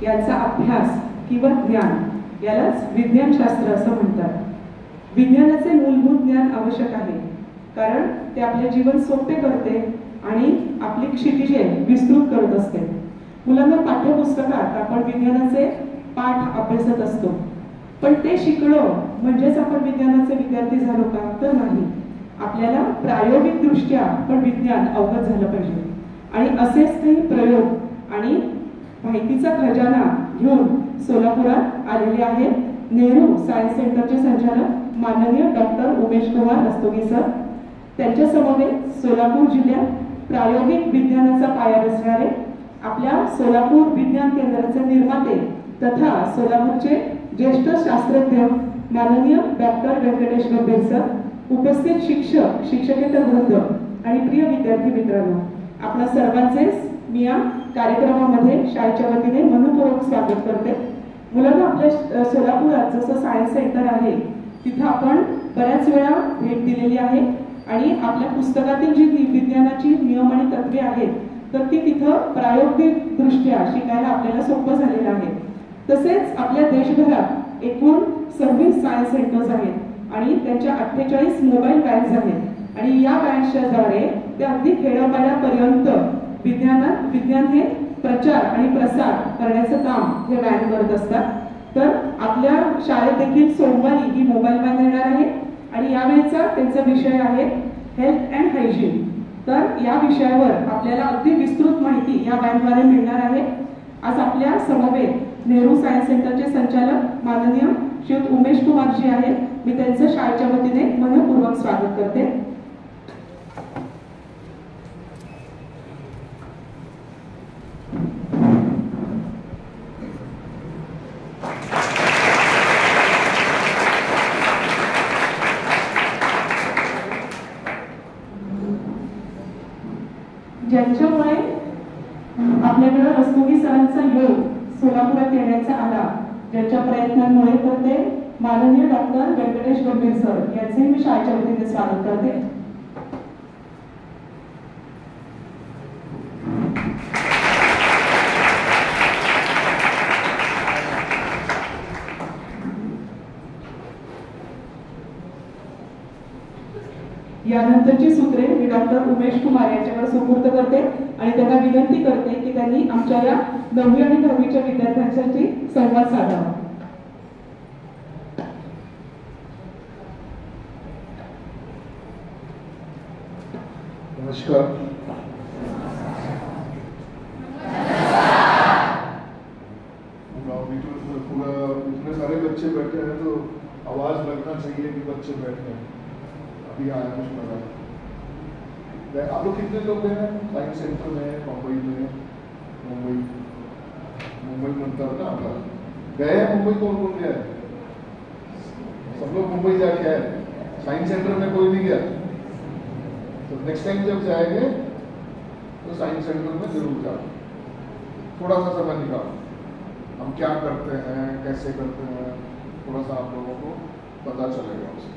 यांचा अभ्यास किंवा ज्ञान यालाच विज्ञानशास्त्र असं म्हणतात. विज्ञानाचे मूलभूत ज्ञान आवश्यक आहे, कारण ते आपले जीवन सोपे करते आणि आपली क्षितिजे विस्तृत करत असते. मुलांना पाठ्यपुस्तकात आपण विज्ञानाचे पाठ अभ्यासत असतो, पण ते शिकणं म्हणजेच आपण विज्ञानाचे विद्यार्थी झालो का? तर नाही. आपल्याला प्रायोगिक दृष्ट्या पण विज्ञान अवगत झालं पाहिजे. आणि असेच काही प्रयोग आणि माहितीचा खजाना घेऊन सोलापुरात आलेले आहेत नेहरू सायन्स सेंटरचे संचालक माननीय डॉक्टर उमेश कुमार रस्तोगी सर. त्यांच्या समवेत सोलापूर जिल्ह्यात प्रायोगिक विज्ञानाचा पाया रचणारे आपल्या सोलापूर विज्ञान केंद्राचे निर्माते तथा सोलापूरचे ज्येष्ठ शास्त्रज्ञ माननीय डॉक्टर व्यंकटेश गंभीर सर, उपस्थित शिक्षक, शिक्षकेतर वृंद आणि प्रिय विद्यार्थी मित्रांनो, आपल्या सर्वांचेच मी या कार्यक्रमामध्ये शाळेच्या वतीने मनपूर्वक स्वागत करते. मुलांना आपल्या सोलापुरात जसं सायन्स सेंटर आहे तिथं आपण बऱ्याच वेळा भेट दिलेली आहे आणि आपल्या पुस्तकातील जी विज्ञानाची नियम आणि तत्वे आहेत तर ती तिथं प्रायोगिक दृष्ट्या शिकायला आपल्याला सोपं झालेलं आहे. तसेच आपल्या देशभरात एकूण 26 सायन्स सेंटर्स आहेत आणि त्यांच्या 48 मोबाईल व्हॅन्स आहेत आणि या व्हॅन्सच्या द्वारे ते अगदी खेड्यापाड्यापर्यंत विज्ञान हे प्रचार आणि प्रसार करण्याचं काम हे व्हॅन करत असतात. तर आपल्या शाळेत देखील सोमवारी ही मोबाईल व्हॅन येणार आहे आणि यावेळेचा त्यांचा विषय आहे हेल्थ अँड हायजीन. तर या विषयावर आपल्याला अगदी विस्तृत माहिती या व्हॅनद्वारे मिळणार आहे. आज आपल्या समवेत नेहरू सायन्स सेंटरचे संचालक माननीय श्री उमेश कुमारजी आहेत. मी त्यांचं शाळेच्या वतीने मनपूर्वक स्वागत करते. ज्यांच्यामुळे आपल्याकडे रस्तोगी सरांचा योग सोलापुरात येण्याचा आला, ज्यांच्या प्रयत्नांमुळे, तर ते माननीय डॉक्टर व्यंकटेश गंभीर सर यांचे मी शाळेच्या वतीने स्वागत करते. यानंतरची सूत्रे मी डॉक्टर उमेश कुमार यांच्याकडे सुपूर्द करते आणि त्यांना विनंती करते की त्यांनी आमच्या या 9वी आणि 10वीच्या विद्यार्थ्यांसाठी संवाद साधावा. नमस्कार. इतने सारे बच्चे बैठे हैं तो आवाज लगना चाहिए कि बच्चे बैठे हैं. अभी आया कुछ लगा. आप लोग कितने लोग हैं साइंस सेंटर में? मुंबई म्हणता ना आपला गए हैं. मुंबई कौन कौन गया है? सब लोग मुंबई जाके आए. साइंस सेंटर में कोई नहीं गया. तो नेक्स्ट टाइम जब जाएंगे तो साइंस सेंटर में जरूर जाओ. थोड़ा सा समय निकालो. हम क्या करते हैं, कैसे करते हैं, थोड़ा सा आप लोगों को पता चलेगा उससे.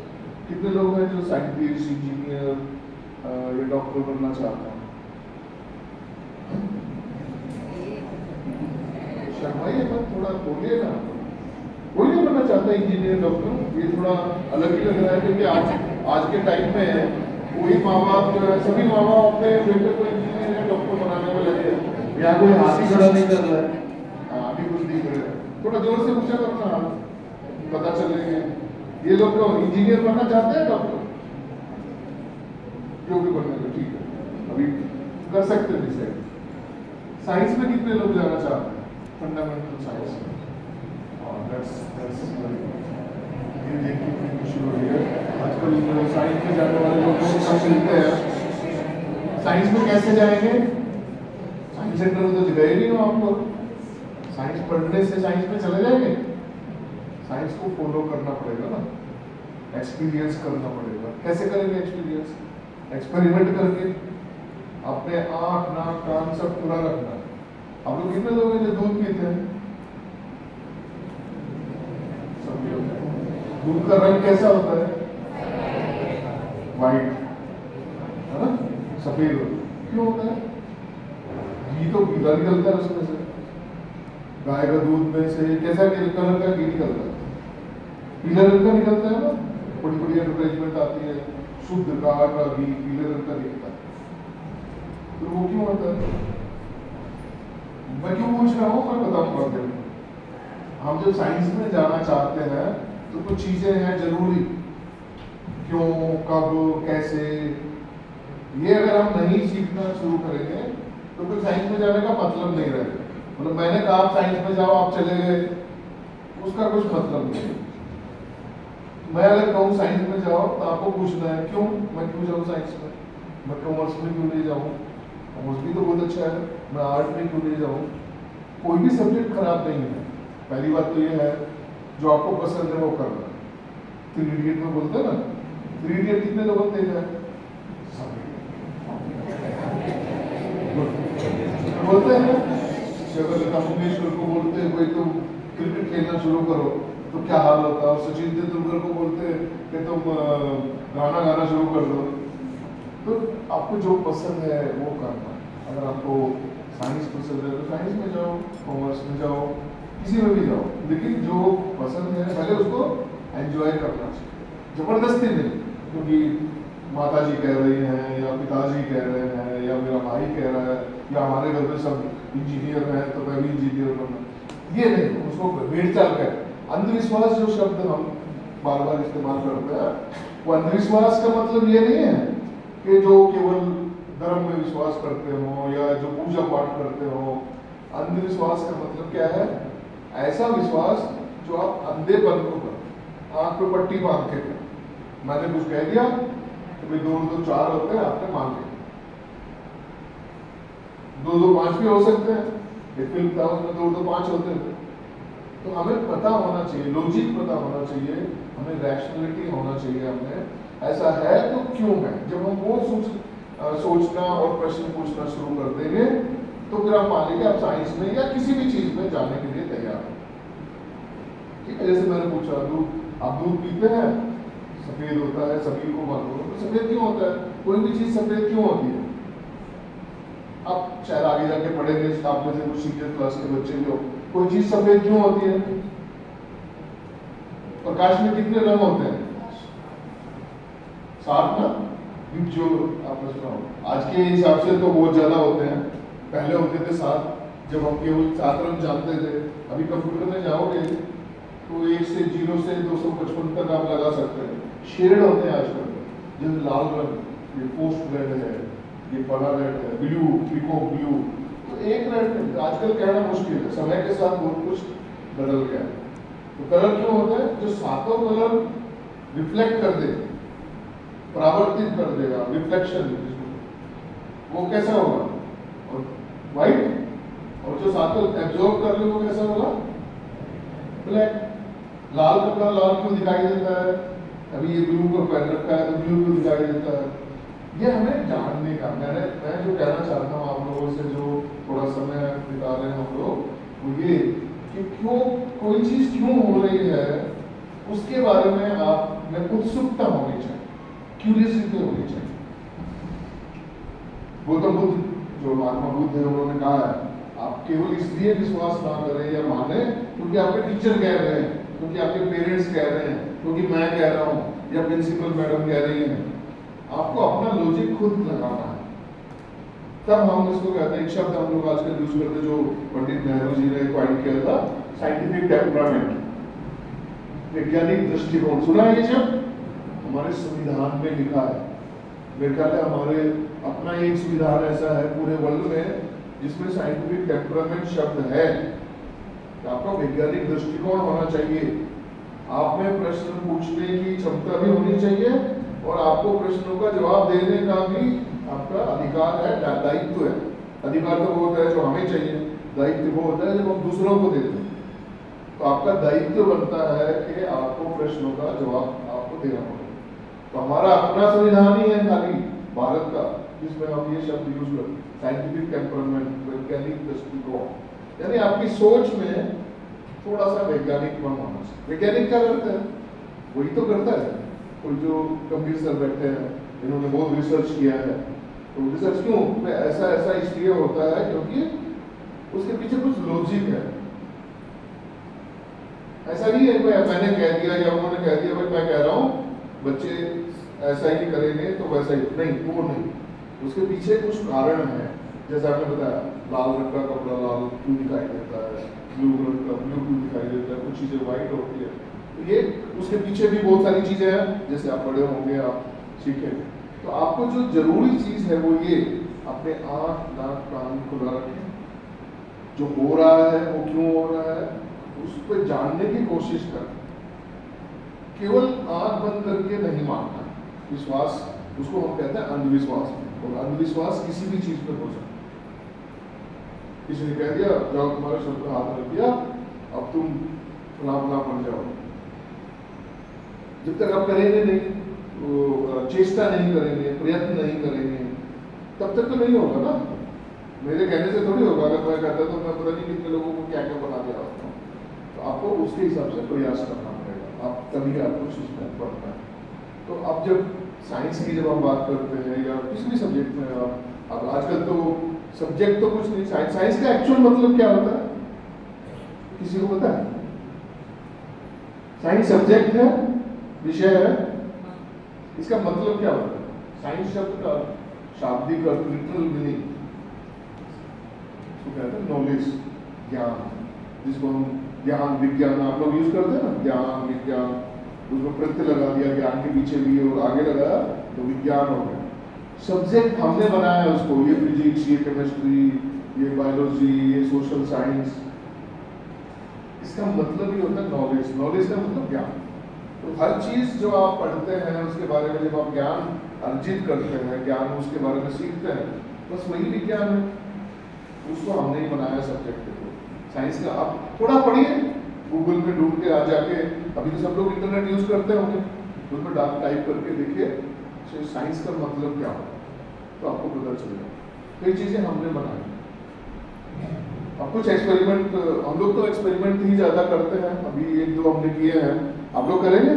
कितने लोग हैं जो साइंटिस्ट, इंजीनियर या डॉक्टर बनना चाहते हैं? शर्माइए मत, थोड़ा बोलिए ना. कोई नहीं बनना चाहता इंजीनियर, डॉक्टर. ये थोड़ा अलग ही लग रहा है क्योंकि आज के टाइम में कोई माँ बाप जो है, सभी माँ बाप अपने बेटे को इंजीनियर या डॉक्टर बनाने में लगे हैं. यहाँ कोई हाथ ही खड़ा नहीं कर रहा है. अभी कुछ दिख रहा है. थोड़ा जोर से पूछा करना, पता चलेगा. ये लोग तो इंजीनियर बनना चाहते हैं, डॉक्टर जो भी बनने को. ठीक है, अभी कर सकते हैं डिसाइड. साइंस में कितने लोग जाना चाहते हैं? फंडामेंटल साइंस में. ये देखिए शुरू हो गया आजकल. साइंस में जाने वाले लोग बहुत कम मिलते हैं. साइंस में कैसे जाएंगे? साइंस सेंटर में तो गए नहीं हो आप लोग. साइंस पढ़ने से साइंस में चले जाएंगे? साइंस को फॉलो करना पड़ेगा ना, एक्सपीरियंस करना पड़ेगा. कैसे करेंगे एक्सपीरियंस? एक्सपेरिमेंट करके अपने आँख, नाक, कान सब पूरा रखना. आप लोग कितने लोग हैं जो दूध पीते हैं? सब लोग. दूध का रंग कैसा होता है? वाइट, है ना, सफेद. क्यों होता है? घी तो पीला निकलता है उसमें से. गाय का दूध में से कैसा कलर का घी निकलता है? पीला रंग का निकलता है ना, बड़ी बड़ी एडवर्टाइजमेंट आती है, शुद्ध गाय का घी पीले रंग का दिखता है। तो वो क्यों होता है? मैं क्यों पूछ रहा हूँ, मैं बताऊंगा। हम जब साइंस में जाना चाहते हैं तो कुछ चीजें हैं जरूरी, क्यों, कब, कैसे, ये अगर हम नहीं सीखना शुरू करेंगे तो फिर साइंस में जाने का मतलब नहीं रहेगा। मतलब मैंने कहा आप साइंस में जाओ, आप चले गए, उसका कुछ मतलब नहीं है। मैं अगर कहूँ साइंस में जाओ तो आपको पूछना है क्यों, मैं क्यों जाऊँ साइंस में, मैं कॉमर्स में क्यों नहीं जाऊँ, कॉमर्स भी तो बहुत अच्छा है, मैं आर्ट में क्यों नहीं जाऊँ। कोई भी सब्जेक्ट खराब नहीं है। पहली बात तो ये है जो आपको पसंद है वो करना। 3 इडियट में बोलते हैं ना, 3 इडियट कितने लोगों ने देखा है? बोलते हैं लता मंगेशकर को बोलते हैं भाई तुम क्रिकेट खेलना शुरू करो तो क्या हाल होता है, और सचिन तेंदुलकर को बोलते हैं कि तुम गाना गाना शुरू कर दो। तो आपको जो पसंद है वो करना। अगर आपको साइंस पसंद है तो साइंस में जाओ, कॉमर्स में जाओ, किसी में भी जाओ, लेकिन जो पसंद है पहले उसको एंजॉय करना चाहिए, जबरदस्ती नहीं। क्योंकि माता जी कह रही हैं या पिताजी कह रहे हैं या मेरा भाई कह रहा है या हमारे घर में सब इंजीनियर हैं तो मैं भी इंजीनियर बनना, ये नहीं। उसको भेड़ चाल कर अंधविश्वास जो शब्द हम बार बार इस्तेमाल करते हैं, वो अंधविश्वास का मतलब ये नहीं है कि जो केवल धर्म में विश्वास करते हो या जो पूजा पाठ करते हो। अंधविश्वास का मतलब क्या है? ऐसा विश्वास जो आप अंधेपन को कर, आंख पे पट्टी बांध के कर। मैंने कुछ कह दिया तो भाई 2 2 4 होते हैं, आपने मान लिया। 2 2 5 भी हो सकते हैं। एक फिल्म था उसमें 2 2 5 होते थे। तो हमें पता होना चाहिए, लॉजिक पता होना चाहिए, हमें रैशनलिटी होना चाहिए। हमें ऐसा है तो क्यों है। जब हम वो सोचना और प्रश्न पूछना शुरू कर देंगे तो फिर आप मान लीजिए आप साइंस में या किसी भी चीज में जाने के लिए तैयार हो। ठीक है, जैसे मैंने पूछा आप दूध पीते हैं, सफेद होता है, सभी को मालूम है, तो सफेद क्यों होता है? कोई भी चीज सफेद क्यों होती है? आप शायद आगे जाके पढ़ेंगे, आप में से कुछ सीनियर क्लास के बच्चे जो, कोई चीज सफेद क्यों होती है? प्रकाश में कितने रंग होते हैं? 7 ना, जो आप आज के हिसाब से तो बहुत ज्यादा होते हैं, पहले होते थे 7, जब हम केवल 7 रंग जानते थे। अभी कंप्यूटर में जाओगे तो 1 से 0 से 255 तक आप लगा सकते हैं। शेड होते हैं आजकल, जैसे लाल रंग, ये पोस्ट रेड है, ये बड़ा रेड है, ब्लू, पीकॉक ब्लू। तो एक रेड आजकल कहना मुश्किल है, समय के साथ बहुत कुछ बदल गया। तो कलर क्यों होता है? जो 7 कलर रिफ्लेक्ट कर दे, परावर्तित कर देगा, रिफ्लेक्शन, वो कैसा होगा? और व्हाइट। और जो 7 एब्जॉर्ब कर ले वो कैसा होगा? ब्लैक। लाल कपड़ा लाल क्यों दिखाई देता है? अभी ये ब्लू को पहन रखा है तो ब्लू क्यों दिखाई देता है? ये हमें जानने का। मैं जो कहना चाहता हूँ आप लोगों से, जो थोड़ा समय बिता रहे हैं हम लोग, वो ये कि क्यों कोई चीज क्यों हो रही है उसके बारे में आप में उत्सुकता होनी चाहिए, क्यूरियसिटी होनी चाहिए। गौतम बुद्ध, जो महात्मा बुद्ध है, उन्होंने कहा है आप केवल इसलिए विश्वास ना करें या माने क्योंकि आपके टीचर कह रहे हैं, क्योंकि आपके पेरेंट्स कह रहे हैं, क्योंकि मैं कह रहा हूँ या प्रिंसिपल मैडम कह रही हैं। आपको अपना लॉजिक खुद लगाना है, तब हम इसको कहते हैं। एक शब्द हम लोग आजकल यूज करते जो पंडित नेहरू जी ने क्वाइन किया था, साइंटिफिक टेम्परामेंट, वैज्ञानिक दृष्टिकोण। सुना है ये शब्द? हमारे संविधान में लिखा है। मेरे ख्याल है हमारे अपना एक संविधान ऐसा है पूरे वर्ल्ड में जिसमें साइंटिफिक टेम्परामेंट शब्द है। आपका वैज्ञानिक दृष्टिकोण होना चाहिए, आप में प्रश्न पूछने की क्षमता भी होनी चाहिए और आपको प्रश्नों का जवाब देने का भी आपका अधिकार है, दायित्व है। अधिकार तो वो होता है जो हमें चाहिए, दायित्व वो होता है जब हम दूसरों को देते हैं। तो आपका दायित्व बनता है कि आपको प्रश्नों का जवाब आपको देना पड़ेगा। तो हमारा अपना संविधान ही है खाली भारत का, जिसमें हम ये शब्द यूज करते हैं, साइंटिफिक टेम्परामेंट, वैज्ञानिक दृष्टिकोण। यानी आपकी सोच में थोड़ा सा वैज्ञानिक मन होना चाहिए। वैज्ञानिक क्या करता है? वही तो करता है। कोई जो गंभीर सर बैठे हैं, इन्होंने बहुत रिसर्च किया है, तो रिसर्च क्यों ऐसा इसलिए होता है क्योंकि उसके पीछे कुछ लॉजिक है। ऐसा नहीं है भाई मैंने कह दिया या उन्होंने कह दिया भाई मैं कह रहा हूँ बच्चे ऐसा ही करेंगे तो वैसा ही नहीं, वो नहीं, उसके पीछे कुछ कारण है। जैसे आपने बताया लाल रंग का कपड़ा लाल क्यों दिखाई देता है, ब्लू रंग का ब्लू क्यों दिखाई देता है, कुछ चीज़ें वाइट होती है, तो ये उसके पीछे भी बहुत सारी चीज़ें हैं। जैसे आप बड़े होंगे आप सीखेंगे, तो आपको जो जरूरी चीज़ है वो ये अपने आँख नाक कान खुला रखें, जो हो रहा है वो क्यों हो रहा है उस पर जानने की कोशिश करें। केवल आंख बंद करके नहीं मानना, विश्वास उसको हम कहते हैं अंधविश्वास, और अंधविश्वास किसी भी चीज पर हो सकता है। किसी ने कह दिया जाओ तुम्हारे सर पर हाथ रख दिया अब तुम फला फला बन जाओ, जब तक आप करेंगे नहीं, तो चेष्टा नहीं करेंगे, प्रयत्न नहीं करेंगे, तब तक तो नहीं होगा ना। मेरे कहने से थोड़ी होगा। अगर मैं कहता तो मैं पता नहीं कितने लोगों को क्या क्या बना दे रहा हूँ। तो आपको उसके हिसाब से प्रयास करना पड़ेगा, आप तभी आपको सीखना पड़ता है। तो अब जब साइंस की जब हम बात करते हैं या किसी भी सब्जेक्ट में, अब आजकल तो सब्जेक्ट तो कुछ नहीं, साइंस का एक्चुअल मतलब क्या होता है किसी को पता है? साइंस सब्जेक्ट है, विषय है, इसका मतलब क्या होता है? साइंस शब्द का शाब्दिक अर्थ लिटरल मीनिंग कहते हैं नॉलेज, ज्ञान, जिसको हम ज्ञान विज्ञान आप लोग यूज करते हैं ना, ज्ञान विज्ञान, उसको प्रत्यय लगा दिया ज्ञान के पीछे भी और आगे लगाया तो विज्ञान हो गया। सब्जेक्ट हमने बनाया है उसको, ये फिजिक्स, ये केमिस्ट्री, ये बायोलॉजी, ये सोशल साइंस, इसका मतलब ही होता है नॉलेज। नॉलेज का मतलब ज्ञान। तो हर चीज जो आप पढ़ते हैं उसके बारे में जब आप ज्ञान अर्जित करते हैं, ज्ञान उसके बारे में सीखते हैं, बस वही विज्ञान है। उसको हमने ही बनाया सब्जेक्ट को साइंस का। आप थोड़ा पढ़िए, गूगल पे ढूंढ के आ जाके, अभी तो सब लोग इंटरनेट यूज करते होंगे, उसमें टाइप करके देखिए साइंस का मतलब क्या हो, तो आपको पता चलेगा। कई चीजें हमने बनाई। अब कुछ एक्सपेरिमेंट, हम लोग तो एक्सपेरिमेंट ही ज्यादा करते हैं, अभी एक दो हमने किए हैं, आप लोग करेंगे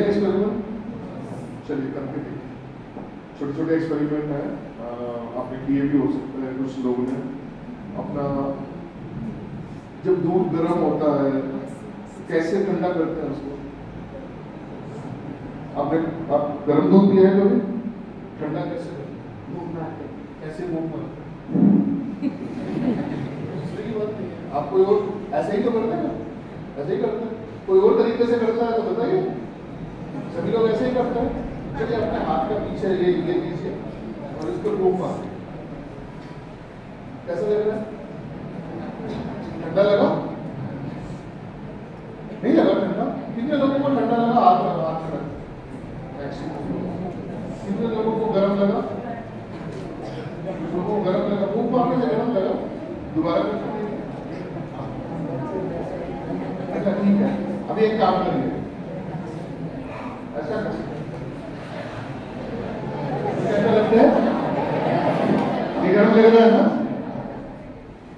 एक्सपेरिमेंट? चलिए करके देखिए। छोटे छोटे एक्सपेरिमेंट हैं, आपने किए भी हो सकते हैं कुछ लोगों ने। अपना जब दूध गर्म होता है कैसे ठंडा करते हैं उसको? आप गर्म दूध पिया है कभी? ठंडा कैसे करते? कैसे मुंह मारते? आप कोई और ऐसे ही तो करते हैं ना? ऐसे ही करते हैं, कोई और तरीके से करता है तो बताइए। सभी लोग ऐसे ही करते हैं। चलिए अपने हाथ का पीछे ये लीजिए और इसको मुंह मारते। कैसा लग रहा है? ठंडा लगा? नहीं लगा ठंडा? कितने लोगों को ठंडा लगा? हाथ लगा, हाथ लगा। कितने लोगों को गर्म लगा? लोगों को गर्म लगा, मुंह मारने से गर्म लगा। दोबारा अच्छा ठीक है, अभी एक काम करिए, ऐसा कैसा लगता है? गर्म लग रहा है ना?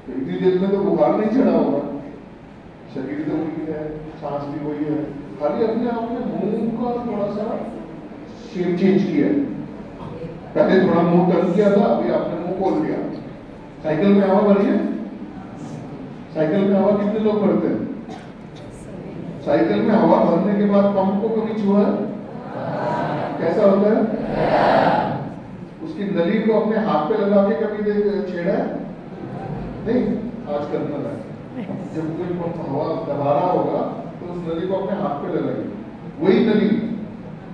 इतनी देर में तो बुखार नहीं चढ़ा होगा, शरीर तो वही है, सांस भी वही है, खाली अपने आपने मुंह का थोड़ा सा शेप चेंज किया। पहले थोड़ा मुंह टर्न किया था, अभी आपने मुंह खोल दिया। साइकिल में हवा भरी है? साइकिल में हवा कितने लोग भरते हैं? साइकिल में हवा भरने के बाद पंप को कभी छुआ है? कैसा होता है? उसकी नली को अपने हाथ पे लगा के कभी छेड़ा है? नहीं, आज करना है। जब कोई पंप हवा दबा रहा होगा तो उस नली को अपने हाथ पे लगाइए, वही नली,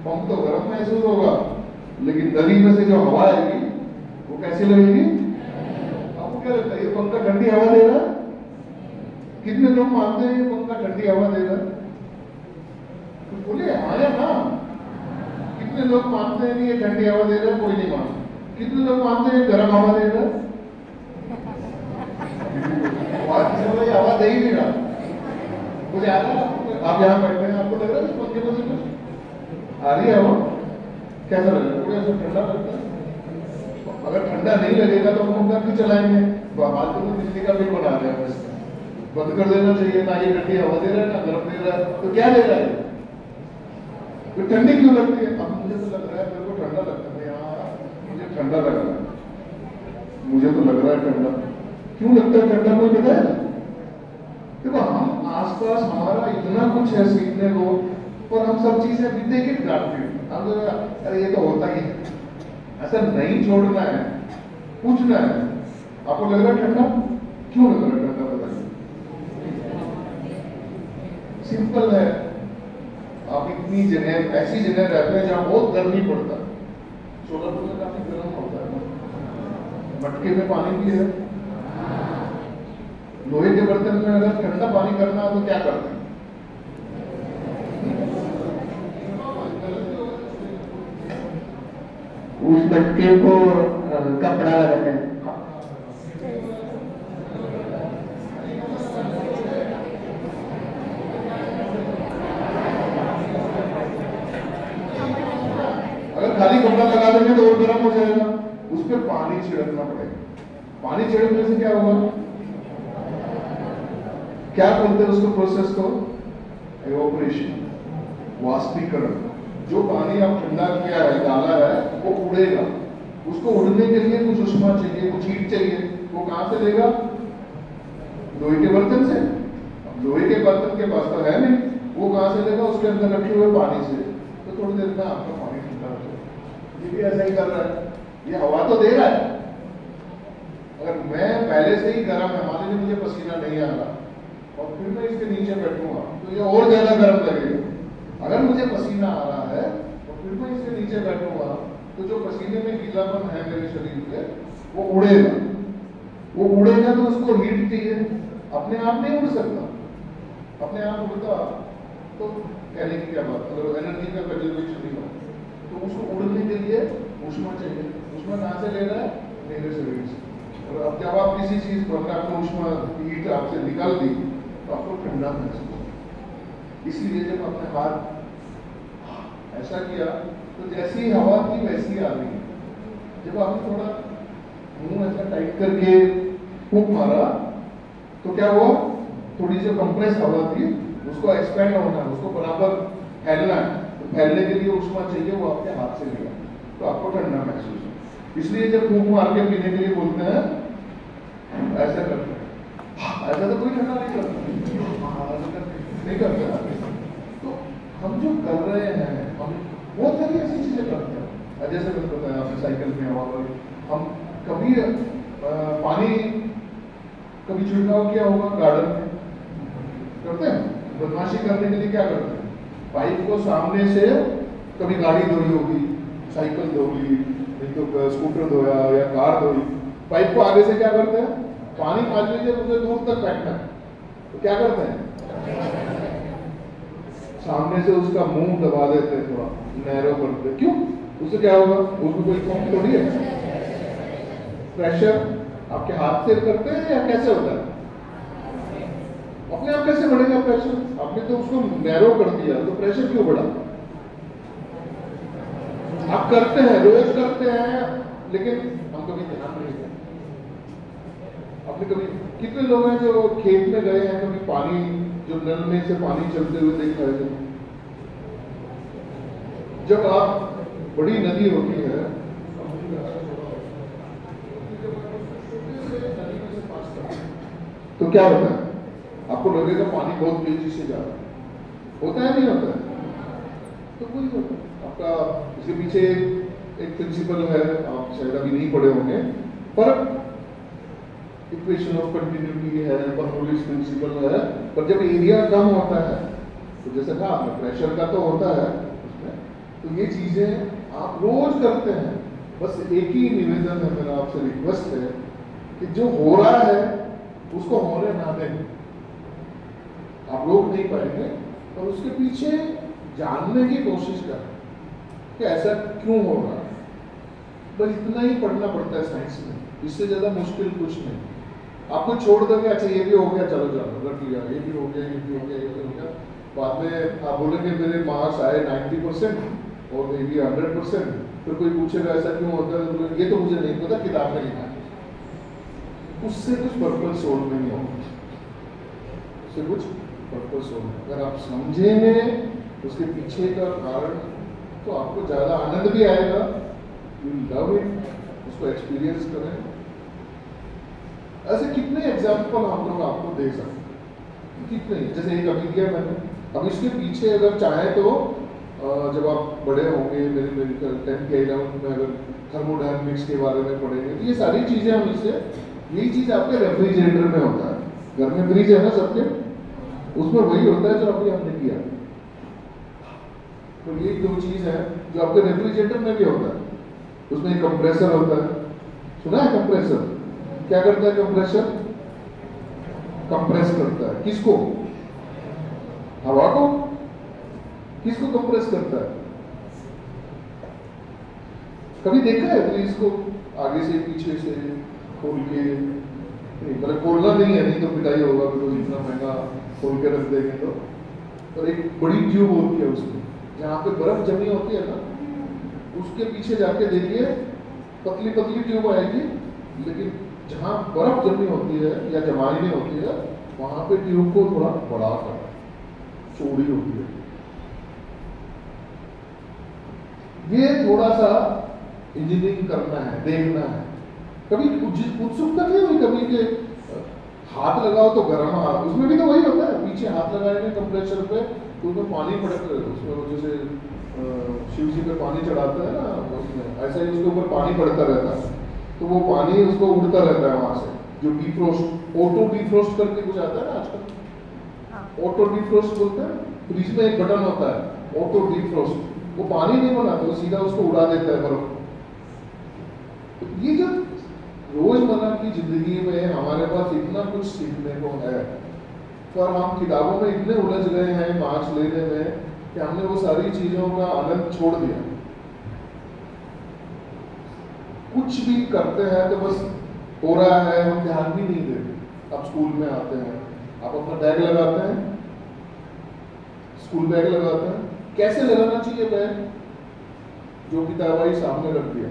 पंप तो गर्म महसूस होगा लेकिन नली में से जो हवा आएगी वो कैसे लगेगी? आपको क्या लगता है ये पंखा ठंडी हवा दे रहा है? कितने लोग मानते हैं ये पंखा ठंडी हवा दे रहा है? तो बोले हाँ या ना? कितने लोग मानते हैं ये ठंडी हवा दे रहा है? कोई नहीं मानता। कितने लोग मानते हैं गर्म हवा दे रहा है? हवा दे ही नहीं रहा। मुझे आ रहा है, आप यहाँ बैठे हैं, आपको लग रहा है पंखे में से कुछ आ रही है हवा? कैसा लग रहा है? ठंडा लगता है? अगर ठंडा नहीं लगेगा तो हम क्यों चलाएंगे? बात तो बिजली का बिल बना रहे हैं, बंद कर देना चाहिए। ना ये ठंडी हवा दे रहा है ना गर्म दे रहा है, तो क्या दे रहा है? तो ठंडी क्यों लगती है? अब मुझे तो लग रहा है, मेरे को ठंडा लगता है यार, मुझे ठंडा लग रहा है, मुझे तो लग रहा है ठंडा। क्यों लगता है ठंडा? कोई पता है? देखो हम आसपास हमारा इतना कुछ है सीखने को, पर हम सब चीजें भी देख के डालते हैं। हम तो अरे ये तो होता ही है, ऐसा नहीं छोड़ना है, पूछना है। आपको लग रहा है ठंडा? क्यों लग रहा है ठंडा? बताइए। सिंपल है, आप इतनी जगह, ऐसी जगह रहते हैं जहां बहुत गर्मी पड़ता है। सोलापुर में काफी गर्म होता है, मटके में पानी भी है। लोहे के बर्तन में अगर ठंडा पानी करना है तो क्या करते हैं? उस मटके को कपड़ा लगाते हैं। अगर खाली कपड़ा लगा देंगे तो और गर्म हो जाएगा, उस पर पानी छिड़कना पड़ेगा। पानी छिड़कने से क्या होगा? क्या बोलते हैं उसको, प्रोसेस को? एवोपरेशन, वाष्पीकरण। जो पानी आप ठंडा किया है, डाला है, वो उड़ेगा। उसको उड़ने के लिए कुछ उष्मा चाहिए, कुछ हीट चाहिए। वो कहां से लेगा? लोहे के बर्तन से। अब लोहे के बर्तन के पास तो है नहीं, वो कहां से लेगा? उसके अंदर रखे हुए पानी से। तो थोड़ी देर में आपका पानी ठंडा हो जाएगा। ये भी ऐसा ही कर रहा है, ये हवा तो दे रहा है। अगर मैं पहले से ही गर्म है, मान लीजिए मुझे पसीना नहीं आ रहा और फिर मैं इसके नीचे बैठूंगा तो ये और ज्यादा गर्म लगेगा। अगर मुझे पसीना आ रहा है और फिर मैं इसके नीचे बैठूंगा तो जो पसीने में गीलापन है मेरे शरीर पे वो उड़ेगा। वो उड़ेगा तो उसको हीट चाहिए, अपने आप नहीं उड़ सकता। अपने आप उड़ता तो कहने की क्या बात, अगर एनर्जी का कंजर्वेशन नहीं हो तो उसको उड़ने के लिए ऊष्मा चाहिए। ऊष्मा कहाँ से ले रहा है? मेरे शरीर से। और अब जब आप किसी चीज को, अगर आपको ऊष्मा हीट आपसे निकाल दी तो आपको ठंडा महसूस होगा। इसलिए जब आपने हाथ ऐसा किया तो जैसी हवा थी वैसी आ गई। जब आपने थोड़ा मुंह ऐसा टाइट करके फूंक मारा तो क्या हुआ? थोड़ी जो कंप्रेस हवा थी उसको एक्सपेंड होना है, उसको बराबर फैलना है। तो फैलने के लिए ऊष्मा चाहिए, वो आपके हाथ से लिया तो आपको ठंडा महसूस हो। इसलिए जब फूंक मार के पीने के लिए बोलते हैं ऐसा करते हैं, ऐसा तो कोई ठंडा नहीं करता, नहीं करता। तो हम जो कर रहे हैं, हम बहुत सारी ऐसी चीजें करते हैं। जैसे मैंने बताया आपने साइकिल में हवा, हम कभी पानी कभी छिड़काव किया होगा गार्डन में, करते हैं। बदमाशी करने के लिए क्या करते हैं? पाइप को सामने से, कभी गाड़ी धोई होगी, साइकिल धोई, नहीं तो स्कूटर धोया या कार धोई, पाइप को आगे से क्या करते हैं? पानी मान लीजिए मुझे दूर तक बैठना है तो क्या करते हैं? सामने से उसका मुंह दबा देते हैं, थोड़ा नैरो करते हैं। क्यों? उससे क्या होगा? उसमें कोई पंप थोड़ी है। प्रेशर आपके हाथ से करते हैं या कैसे होता है? अपने आप कैसे बढ़ेगा प्रेशर? आपने तो उसको नैरो कर दिया तो प्रेशर क्यों बढ़ा? आप करते हैं, रोज करते हैं, लेकिन हम कभी ध्यान नहीं देते। आपने कभी, कितने लोग हैं जो खेत में गए हैं, कभी पानी जो नल में से पानी चलते हुए देखा है? जब आप, बड़ी नदी होती है तो क्या होता है? आपको लगेगा पानी बहुत तेजी से जा रहा है, होता है नहीं होता है? तो वही होता है आपका। इसके पीछे एक प्रिंसिपल है, आप शायद अभी नहीं पढ़े होंगे, पर इक्वेशन ऑफ कंटिन्यूटी है, बर्नौलीज प्रिंसिपल है। पर जब एरिया कम होता है तो जैसे कहा आपने, प्रेशर का तो होता है उसमें, तो ये चीजें आप रोज करते हैं। बस एक ही निवेदन है मेरा आपसे, रिक्वेस्ट है कि जो हो रहा है उसको होने ना दें। आप रोक नहीं पाएंगे, पर उसके पीछे जानने की कोशिश करें कि ऐसा क्यों हो रहा है। बस इतना ही पढ़ना पड़ता है साइंस में, इससे ज्यादा मुश्किल कुछ नहीं। आपको छोड़ दोगे, अच्छा ये भी हो गया, चलो चलो रख लिया, ये भी हो गया, ये भी हो गया, ये भी हो गया। बाद में आप बोलेंगे मेरे मार्क्स आए 90% और ये भी 100%, फिर कोई पूछेगा ऐसा क्यों होता है, तो ये तो मुझे नहीं पता, किताब में लिखा है। उससे कुछ पर्पस सोल्व नहीं होगा, उससे कुछ पर्पस सोल्व। अगर आप समझेंगे उसके पीछे का कारण तो आपको ज्यादा आनंद भी आएगा, यू लव इट, उसको एक्सपीरियंस करें। ऐसे कितने एग्जाम्पल हम लोग आपको दे सकते हैं। कितने, जैसे एक अभी दिया मैंने, अब इसके पीछे अगर चाहे तो जब आप बड़े होंगे मेरे मेरे 10th या 11th में अगर थर्मोडायनेमिक्स के बारे में पढ़ेंगे तो ये सारी चीज़ें हम इससे, यही चीज़ आपके रेफ्रिजरेटर में होता है, घर में फ्रिज है ना सबके, उसमें वही होता है जो अभी हमने किया। तो ये दो चीज़ है जो आपके रेफ्रिजरेटर में भी होता है, उसमें एक कंप्रेसर होता है, सुना है कंप्रेसर? क्या करता है कंप्रेसर? कंप्रेस करता है, किसको? हवा को। किसको कंप्रेस करता है? कभी देखा है फ्रिज को आगे से पीछे से खोल के? नहीं, मतलब खोलना नहीं है, नहीं तो पिटाई होगा, बिकॉज इतना महंगा खोल के रख देंगे तो। और एक बड़ी ट्यूब होती है उसमें, जहाँ पे बर्फ जमी होती है ना, उसके पीछे जाके देखिए पतली पतली ट्यूब आएगी, लेकिन जहाँ बर्फ जमी होती है या जमाई नहीं होती है, वहां पे ट्यूब को थोड़ा बड़ा कर चौड़ी होती है। ये थोड़ा सा इंजीनियरिंग करना है, देखना है। कभी उत्सुकता नहीं हुई कभी के हाथ लगाओ तो गर्म हाथ, उसमें भी तो वही होता है, पीछे हाथ लगाएंगे कंप्रेसर पे तो उसमें पानी पड़ता है, उसमें जैसे शिव जी पे पानी चढ़ाते हैं ना, उसमें ऐसा ही उसके ऊपर पानी पड़ता रहता है, तो वो पानी उसको उड़ता रहता है वहां से, जो डिफ्रोस्ट, ऑटो डिफ्रोस्ट करके कुछ आता है ना आजकल, ऑटो डिफ्रोस्ट बोलते हैं, फ्रिज में एक बटन होता है ऑटो डिफ्रोस्ट, वो पानी नहीं बनाता, वो सीधा उसको उड़ा देता है बर्फ। ये जो रोजमर्रा की जिंदगी में हमारे पास इतना कुछ सीखने को है, पर हम किताबों में इतने उलझ गए हैं मार्क्स लेने में कि हमने वो सारी चीजों का आनंद छोड़ दिया। कुछ भी करते हैं तो बस हो रहा है, हम ध्यान भी नहीं देते। अब स्कूल में आते हैं, आप अपना बैग लगाते हैं, स्कूल बैग लगाते हैं, कैसे लगाना चाहिए बैग? जो किताब आई सामने रख दिया,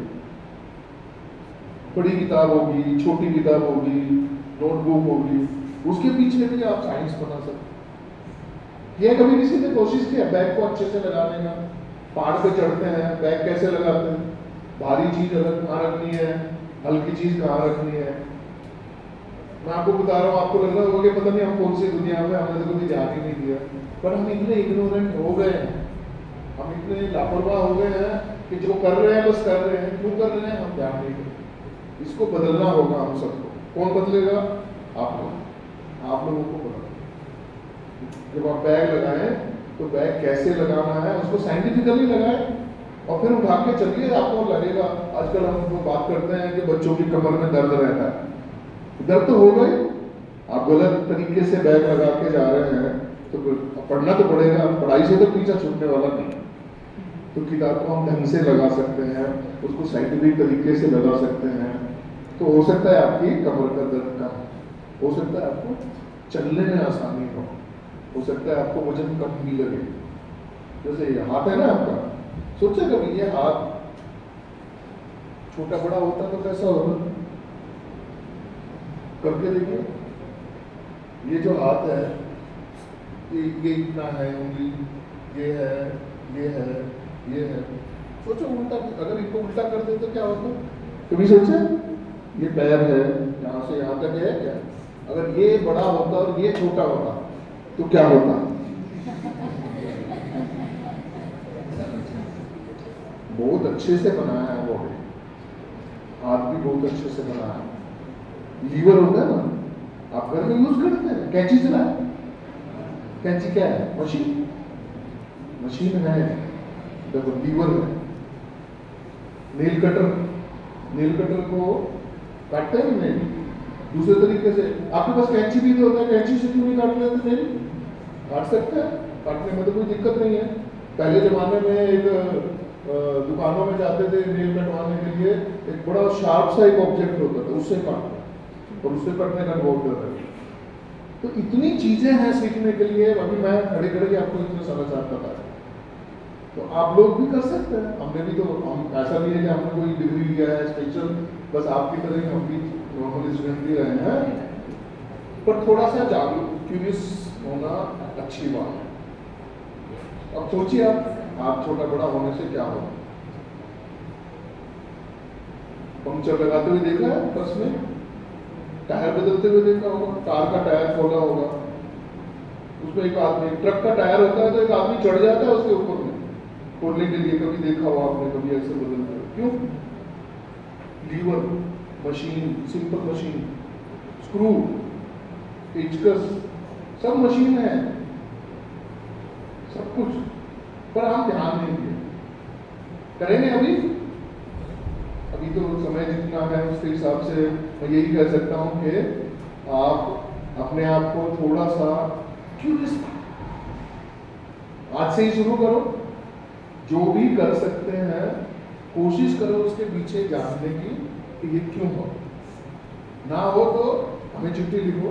बड़ी किताब होगी, छोटी किताब होगी, नोटबुक होगी, उसके पीछे भी आप साइंस बना सकते। ये कभी किसी ने कोशिश किया बैग को अच्छे से लगाने का? पहाड़ पे चढ़ते हैं, बैग कैसे लगाते हैं? भारी चीज अलग कहाँ रखनी है, हल्की चीज कहाँ रखनी है? मैं आपको बता रहा हूँ, आपको लग रहा होगा कि पता नहीं हम कौन सी दुनिया में, हमने तो कभी ध्यान ही नहीं दिया, पर हम इतने इग्नोरेंट हो गए हैं, हम इतने लापरवाह हो गए हैं कि जो कर रहे हैं बस कर रहे हैं, क्यों कर रहे हैं हम ध्यान नहीं देते। इसको बदलना होगा हम सबको। कौन बदलेगा? आप लोगों को बदलना। जब आप बैग लगाएं तो बैग कैसे लगाना है उसको साइंटिफिकली लगाएं और फिर उठा के चलिए। आपको लगेगा, आजकल हम बात करते हैं कि बच्चों की कमर में दर्द रहता है, दर्द तो हो गई, आप गलत तरीके से बैग लगा के जा रहे हैं तो पढ़ना तो पड़ेगा, पढ़ाई से तो पीछा छूटने वाला नहीं। तो किताब को हम ढंग से लगा सकते हैं, उसको साइंटिफिक तरीके से लगा सकते हैं, तो हो सकता है आपकी कमर का दर्द कम हो सकता है, आपको चलने में आसानी हो सकता है आपको वजन कम भी लगे। जैसे ये हाथ है ना आपका, सोचा कभी ये हाथ छोटा बड़ा होता तो कैसा होगा? करके देखिए, ये जो हाथ है ये इतना है, उंगली ये है, ये है, ये है। सोचो उल्टा, अगर इनको उल्टा कर दे तो क्या होता? कभी सोचे? ये पैर है, यहाँ से यहाँ तक है क्या? अगर ये बड़ा होता और ये छोटा होता तो क्या होता? बहुत अच्छे से बनाया है वो, हाथ भी बहुत अच्छे से बनाया है। लीवर होता है ना, आप घर में यूज करते हैं, कैंची चलाए, कैंची क्या है? मशीन, मशीन है, देखो लीवर है। नेल कटर, नेल कटर को काटते हैं नहीं दूसरे तरीके से, आपके पास कैंची भी तो होता है, कैंची से क्यों नहीं काट लेते? नहीं काट सकते हैं, काटने में तो कोई दिक्कत नहीं है। पहले जमाने में एक दुकानों में जाते थे नेल कटवाने के लिए, एक बड़ा शार्प सा एक ऑब्जेक्ट होता था, उससे काटते और उससे कटने का अनुभव कर रहे। तो इतनी चीजें हैं सीखने के लिए, अभी मैं खड़े खड़े आपको इतने समाचार बता रहा, तो आप लोग भी कर सकते हैं। हमने भी तो, हम ऐसा नहीं है कि हमने कोई डिग्री लिया है स्पेशल, बस आपकी तरह ही हम भी नॉर्मल स्टूडेंट ही रहे हैं, पर थोड़ा सा जागरूक क्यूरियस होना अच्छी बात है। अब सोचिए आप छोटा बड़ा होने से क्या होगा? पंक्चर लगाते हुए देखा है बस में, टायर बदलते हुए देखा होगा, कार का टायर खोला होगा, उसमें एक आदमी, ट्रक का टायर होता है तो एक आदमी चढ़ जाता है उसके ऊपर में खोलने के लिए। कभी देखा हो आपने, कभी ऐसे बदलते हो? क्यों? Lever, machine, simple machine, screw, पेचकस, सब मशीन है, सब कुछ, पर हम ध्यान नहीं दिए। करेंगे अभी तो समय जितना है उसके हिसाब से मैं यही कह सकता हूँ कि आप अपने आप को थोड़ा सा क्यूरियस, आज से ही शुरू करो। जो भी कर सकते हैं कोशिश करो उसके पीछे जानने की कि ये क्यों हो। ना हो तो हमें चिट्ठी लिखो,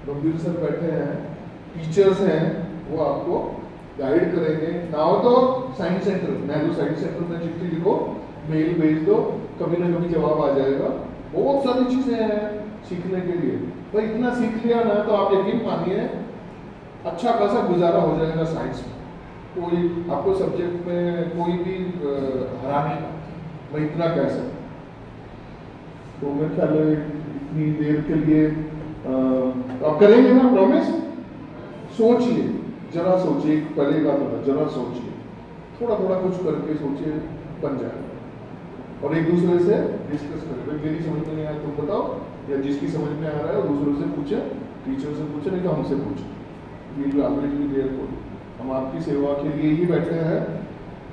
गंभीर सर बैठे हैं, टीचर्स हैं, वो आपको गाइड करेंगे। ना हो तो science centre, Nehru science centre में चिट्ठी लिखो, मेल भेज दो, कभी ना कभी जवाब आ जाएगा। बहुत सारी चीजें हैं सीखने के लिए। भाई इतना सीख लिया ना तो आप यकीन मानिए अच्छा खासा गुजारा हो जाएगा साइंस में। कोई आपको सब्जेक्ट में कोई भी हरा नहीं, मैं इतना कह सकता। तो मेरे ख्याल में इतनी देर के लिए आप करेंगे ना प्रॉमिस? सोचिए, जरा सोचिए, करेगा तो जरा सोचिए, थोड़ा थोड़ा कुछ करके सोचिए, बन जाएगा। और एक दूसरे से डिस्कस करें, भाई मेरी समझ में नहीं आया तुम बताओ, या जिसकी समझ में आ रहा है दूसरों से पूछे, टीचर से पूछे, नहीं तो हमसे पूछे। हम आपकी सेवा के लिए ही बैठे हैं,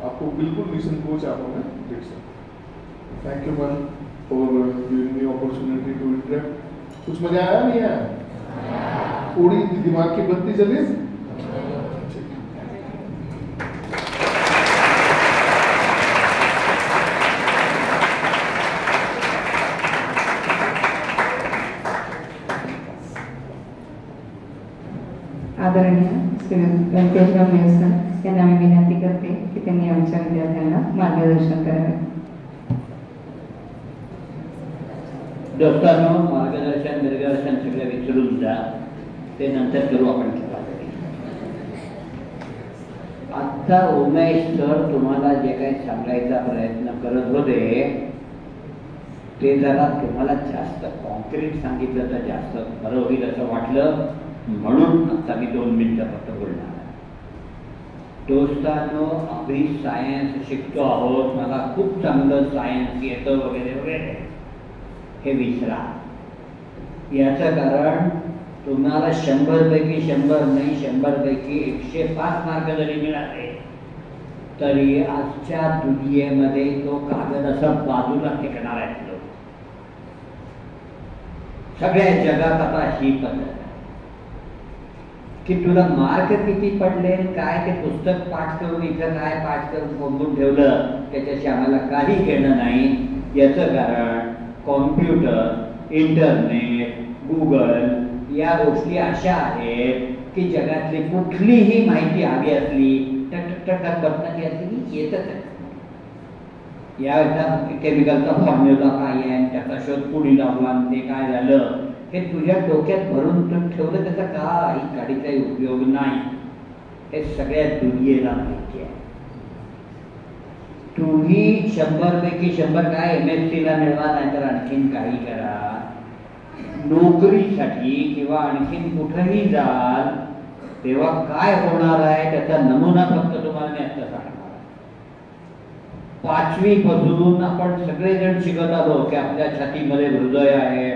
आपको बिल्कुल निसंकोच आप हमें देख सकते। Thank you ma'am for giving me opportunity to interact. कुछ मजा आया नहीं आया? थोड़ी दिमाग की बत्ती जली? आदरणीय श्री व्यंकटेशराव मेहसर यांना मी विनंती करते की त्यांनी आमच्या विद्यार्थ्यांना मार्गदर्शन करावे. दोस्तांनो, मार्गदर्शन निर्गदर्शन सगळं विसरून जा, ते नंतर करू आपण. आता उमेश सर तुम्हाला जे काही सांगायचा प्रयत्न करत होते ते जरा तुम्हाला जास्त कॉन्क्रीट सांगितलं तर जास्त बरं होईल असं वाटलं, म्हणून आता मी 2 मिनिटं फक्त बोलणार. दोस्तांनो, आम्ही सायन्स शिकतो आहोत, मला खूप चांगलं सायन्स येतं वगैरे वगैरे, हे विसरा. याचं कारण तुम्हाला 100 पैकी 100 नाही, 100 पैकी 105 मार्क जरी मिळाले तरी आजच्या दुनियेमध्ये तो कागद असा बाजूला फेकणार आहेत लोक. सगळ्या जगात आता ही पद्धत की तुला मार्क किती पडले, काय ते पुस्तक पाठ करून इथं काय पाठ करून कोंबून ठेवलं त्याच्याशी आम्हाला काही घेणं नाही. याचं कारण कॉम्प्युटर, इंटरनेट, गुगल या गोष्टी अशा आहेत की जगातली कुठलीही माहिती हवी असली टक बटन असली येतच आहे. याचा केमिकलचा फॉर्म्युला काय आहे, त्याचा शोध पुढे लावला, ते काय झालं हे तुझ्या डोक्यात भरून ठेवलं, त्याचा काही काडीचाही उपयोग नाही. हे सगळ्या दुनियेला माहिती आहे. तुम्ही 100 पैकी 100 काय MSc ला मिळवा, नाहीतर आणखीन काही करा, नोकरीसाठी किंवा आणखीन कुठेही जाल तेव्हा काय होणार आहे त्याचा नमुना फक्त तुम्हाला मी आता सांगणार. 5वी पासून आपण सगळेजण शिकत आलो की आपल्या छातीमध्ये हृदय आहे,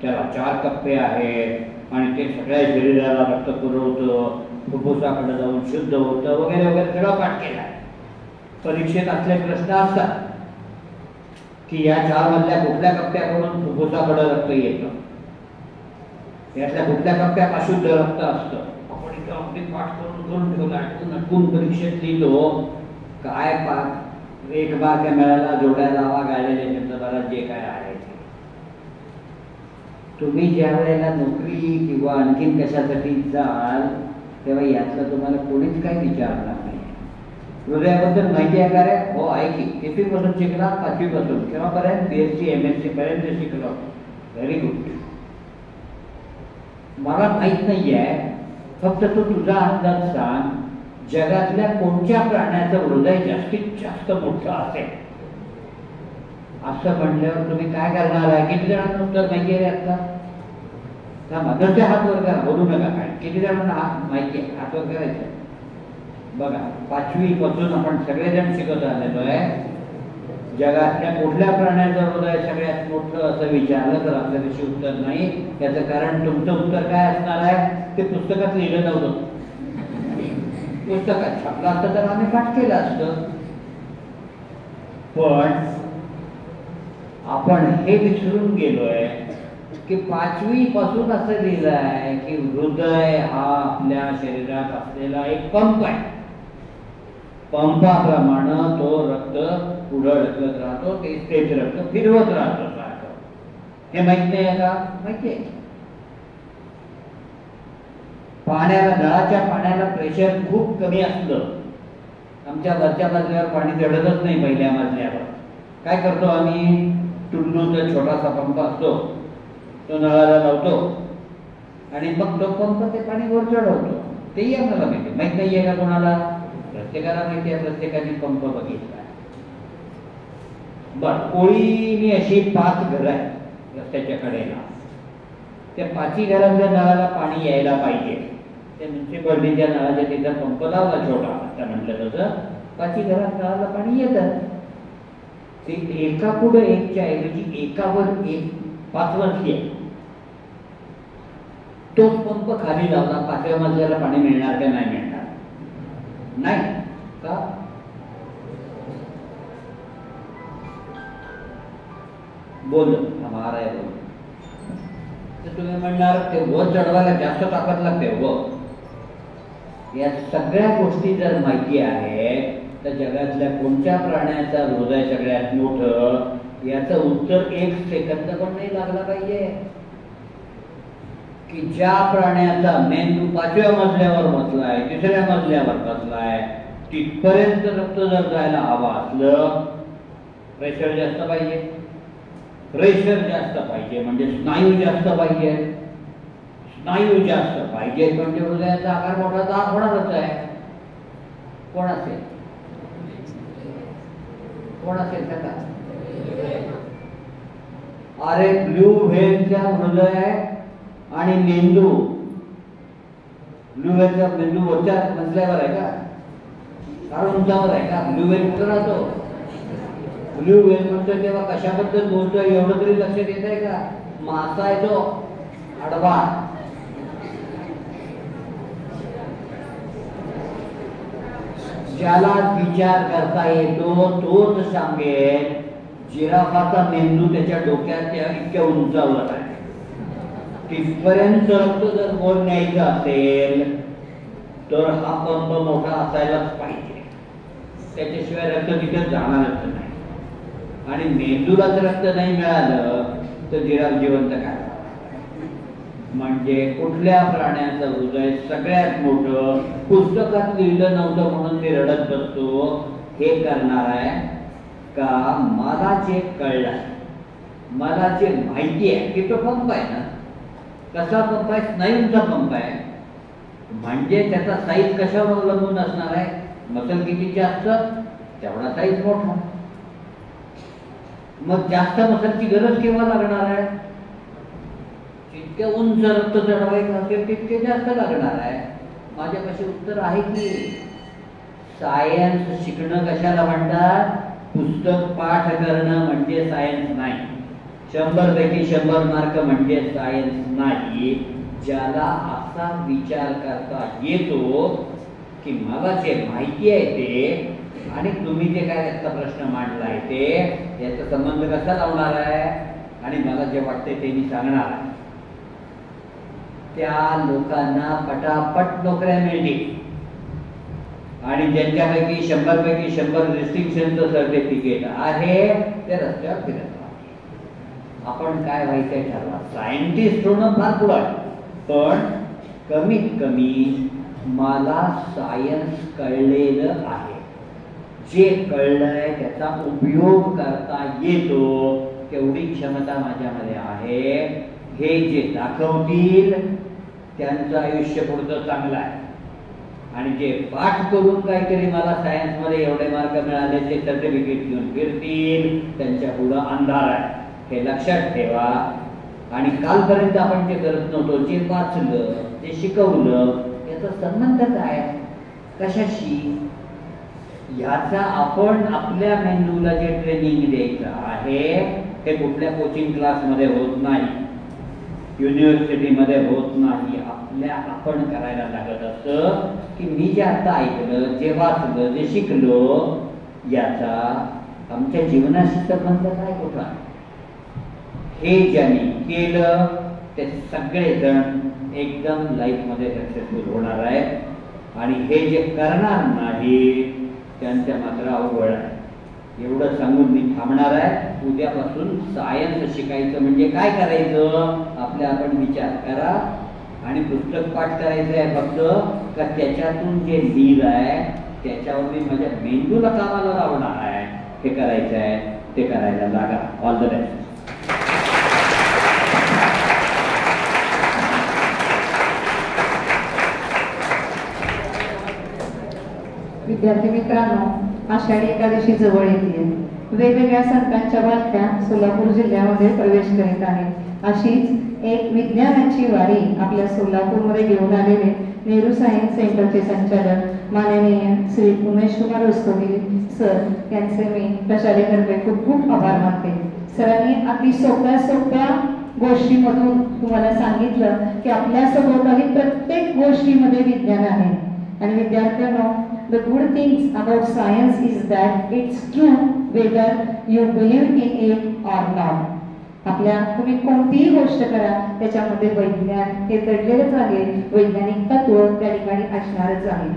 त्याला 4 कप्पे आहेत आणि ते सगळ्या शरीराला रक्त पुरवतं, फुफ्फुसाकडे जाऊन शुद्ध होतं वगैरे वगैरे सगळं पाठ केलं आहे. परीक्षेत असले प्रश्न असतात की या 4 मधल्या कुठल्या कप्प्याकडून फुफ्फुसाकडे रक्त येतं, यातल्या कुठल्या कप्प्यात अशुद्ध रक्त असतं. आपण इथं अगदी पाठ करून ठेवला, अटकून परीक्षेत लिहिलो काय पाठ 1 मार्क मिळाला, जोड्या लावा, गायलेले शब्द जे काय आहे. तुम्ही ज्या वेळेला नोकरी किंवा आणखीन कशासाठी जाल तेव्हा यातलं तुम्हाला कोणीच काही विचारणार नाही. हृदयाबद्दल माहिती आहे का रे? हो आहे की. किती पासून शिकला? 5वी पासून. केव्हापर्यंत? BSc MSc पर्यंत शिकलो. Very good. मला माहित नाही आहे, फक्त तू तुझा अंदाज सांग, जगातल्या कोणत्या प्राण्याचं हृदय जास्तीत जास्त मोठं असेल? असं म्हणल्यावर तुम्ही काय करणार आहे? किती जणांना उत्तर माहिती आहे आता? नुसते हात वर करा, बोलू नका काय. किती जणांना हात माहिती आहे हात वर करायचं. बघा 5वी पासून आपण सगळेजण शिकत आलेलो आहे. जगातल्या कुठल्या प्राण्याचं हृदय सगळ्यात मोठं असं विचारलं तर आपल्या दिवशी उत्तर नाही. याचं कारण तुमचं उत्तर काय असणार आहे ते पुस्तकात लिहिलं नव्हतं. पुस्तकात छापलं असतं तर आम्ही पाठ केलं असतं. पण आपण हे विसरून गेलोय की 5वी पासून असं लिहिलं आहे की हृदय हा आपल्या शरीरात असलेला एक पंप आहे. पंपाप्रमाणे तो रक्त पुढे ढकलत राहतो, तेच रक्त फिरवत राहतो सारखं. हे माहित नाही आहे का? माहिती आहे. पाण्याला, नळाच्या पाण्याला प्रेशर खूप कमी असलं, आमच्या वरच्या मजल्यावर पाणी चढतच नाही पहिल्या मजल्यावर. काय करतो आम्ही? टुल्लूचा छोटासा पंप असतो, तो नळाला लावतो आणि मग तो पंप ते पाणी वर चढवतो. तेही आपल्याला माहिती. माहित नाहीये का कोणाला? प्रत्येकाला माहिती आहे. प्रत्येकाने पंप बघितला. बर, ओळीने अशी 5 घरं आहेत रस्त्याच्या कडेला. त्या 5ही घरातल्या नळाला पाणी यायला पाहिजे. त्या म्युन्सिपाल्टीच्या नळाच्या तिथं पंप लावला छोटा, आता म्हटलं तसं 5ही घरात नळाला पाणी येतं. ते एका पुढे एकच्या ऐवजी एकावर एक 5 वर्षी आहे. तो पंप खाली लावला, 5व्या मजल्याला पाणी मिळणार का नाही मिळणार? नाही का? बोल हमारा है बोल. तर तुम्ही म्हणणार ते वर चढवायला जास्त ताकद लागते. या सगळ्या गोष्टी जर माहिती आहे तर जगातल्या कोणत्या प्राण्याचा हृदय सगळ्यात मोठं याचं उत्तर 1 सेकंद पण नाही लागला पाहिजे. की ज्या प्राण्याचा मेंदू 5व्या मजल्यावर बसलाय, 3ऱ्या मजल्यावर बसलाय, तिथपर्यंत रक्त जर जायला हवं असलं, प्रेशर जास्त पाहिजे. प्रेशर जास्त पाहिजे म्हणजे स्नायू जास्त पाहिजे. स्नायू जास्त पाहिजे म्हणजे हृदयाचा आकार मोठा दाब होणारच आहे. कोण असेल? कोण असेल सांगा? अरे ब्लू व्हेलचा हृदय आणि मेंदू. ब्लू व्हेलचा मेंदू वरच्या मजल्यावर आहे का? फार उंचावर आहे का? ब्लू व्हेल कुठं राहतो? ब्लू व्हेल म्हणतोय तेव्हा कशाबद्दल बोलतोय एवढं तरी लक्षात येत आहे का? मासा आहे तो आडवा. ज्याला विचार करता येतो तोच सांगेल जिराफाचा मेंदू त्याच्या डोक्याच्या इतक्या उंचावर आहे. तिथपर्यंत रक्त जर वर न्यायचं असेल तर हा पंप मोठा असायलाच पाहिजे. त्याच्याशिवाय रक्त तिथे जाणारच नाही. आणि मेंदूलाच रक्त नाही मिळालं तर जिराफ जिवंत काय? म्हणजे कुठल्या प्राण्याचं हृदय सगळ्यात मोठं पुस्तकात लिहिलं नव्हतं म्हणून मी रडत बसतो हे करणार आहे का? मला जे कळलं, मला जे माहिती आहे की तो पंप आहे ना, कसा पंप आहे? स्नायूंचा पंप आहे. म्हणजे त्याचा साईज कशावर अवलंबून असणार आहे? मसल किती जास्त तेवढा साईज मोठा. मग जास्त मसलची गरज केव्हा लागणार आहे? जितके उंच रक्त चढवायचं असेल तितके जास्त लागणार आहे. माझ्यापाशी उत्तर आहे की सायन्स शिकणं कशाला म्हणतात? पुस्तक पाठ करणं म्हणजे सायन्स नाही. 100 पैकी 100 मार्क म्हणजे सायन्स नाही. ज्याला असा विचार करता येतो की मला जे माहिती आहे ते आणि तुम्ही जे काय त्याचा प्रश्न मांडलाय ते याचा संबंध कसा लावणार आहे आणि मला जे वाटते ते मी सांगणार आहे, त्या लोकांना पटापट नोकऱ्या मिळतील. आणि ज्यांच्यापैकी 100 पैकी 100 डिस्टिंक्शनचं सर्टिफिकेट आहे ते रस्त्यावर फिरत राहतात. आपण काय व्हायचंय ठरवा. सायंटिस्ट होणं फार पुढं आहे, पण कमीत कमी मला सायन्स कळलेलं आहे. जे कळलंय त्याचा उपयोग करता येतो तेवढी क्षमता माझ्यामध्ये आहे. हे जे दाखवतील त्यांचं आयुष्य पुढचं चांगलं आहे. आणि जे पाठ करून काहीतरी मला सायन्समध्ये एवढे मार्क मिळाले ते सर्टिफिकेट घेऊन फिरतील त्यांच्या पुढं अंधार आहे. हे लक्षात ठेवा. आणि कालपर्यंत आपण जे करत नव्हतो, जे वाचलं, जे शिकवलं, याचा संबंध काय, कशाशी, याचा आपण आपल्या मेंदूला जे ट्रेनिंग द्यायचं आहे ते कुठल्या कोचिंग क्लासमध्ये होत नाही, युनिव्हर्सिटीमध्ये होत नाही, आपण करायला लागत असतं की मी जे आता ऐकलं, जे वाचलं, जे शिकलो, याचा आमच्या जीवनाशी संबंध काय कुठला. हे ज्यांनी केलं ते सगळेजण एकदम लाईफमध्ये सक्सेसफुल होणार आहेत आणि हे जे करणार नाही त्यांच्या मात्र अवघड आहे. एवढं सांगून मी थांबणार आहे. उद्यापासून सायन्स शिकायचं म्हणजे काय करायचं, आपल्या आपण विचार करा आणि पुस्तक पाठ करायचं आहे फक्त, का त्याच्यातून जे लिहिलं आहे त्याच्यावर मी माझ्या मेंदूला कामाला लावणार आहे, हे करायचं आहे, ते करायला लागा. All the best. विद्यार्थी मित्रांनो, आषाढी एकादशी जवळ येते. वेगवेगळ्या संतांच्या वारत्या सोलापूर जिल्ह्यामध्ये प्रवेश करीत आहे. अशीच एक विज्ञानाची वारी आपल्या सोलापूरमध्ये घेऊन आलेले नेहरू सायन्स सेंटरचे संचालक माननीय श्री उमेश कुमार रस्तोगी सर यांचे मी प्रशालेतर्फे खूप खूप आभार मानते. सरांनी अगदी सोप्या गोष्टीमधून तुम्हाला सांगितलं की आपल्या सभोवताली प्रत्येक गोष्टीमध्ये विज्ञान आहे. आणि विद्यार्थ्यांनो, the good things about science is that it's true whether you believe in it or not. तुम्ही कोणतीही गोष्ट करा त्याच्यामध्ये वैज्ञान हे दडलेलंच आहे, वैज्ञानिक तत्व त्या ठिकाणी असणारच आहे.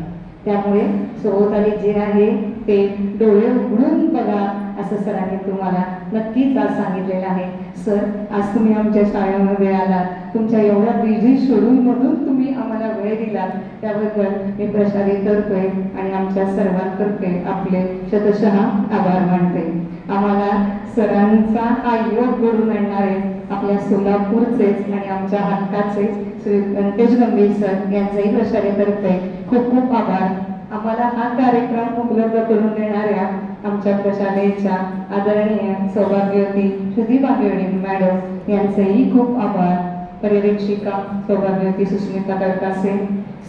त्यामुळे सभोवताली जे आहे ते डोळे उघडून बघा असं सरांनी तुम्हाला नक्कीच आज सांगितलेलं आहे. सर, आज तुम्ही आमच्या शाळेमध्ये आलात, तुमच्या एवढ्या बिझी शेड्यूलमधून तुम्ही आम्हाला वेळ दिला त्याबद्दल मी प्रशालेतर्फे आणि आमच्या सर्वांतर्फे आपले शतशः आभार मानते. आम्हाला सरांचा हा योग घडून आणणारे आपल्या सोलापूरचेच आणि आमच्या हक्काचे श्री व्यंकटेश गंभीर सर यांचाही प्रशालेतर्फे खूप खूप आभार. आम्हाला हा कार्यक्रम उपलब्ध करून देणाऱ्या आमच्या प्रशालेच्या आदरणीय सौभाग्यवती श्रुती भाग्यवणी मॅडम यांचेही खूप आभार. पर्यवेक्षिका सौभाग्यवती सुष्मिता कडकासे,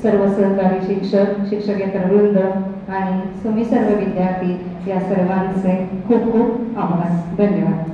सर्व सहकारी शिक्षक, शिक्षकेतर वृंद आणि तुम्ही सर्व विद्यार्थी या सर्वांचे खूप खूप आभार. धन्यवाद.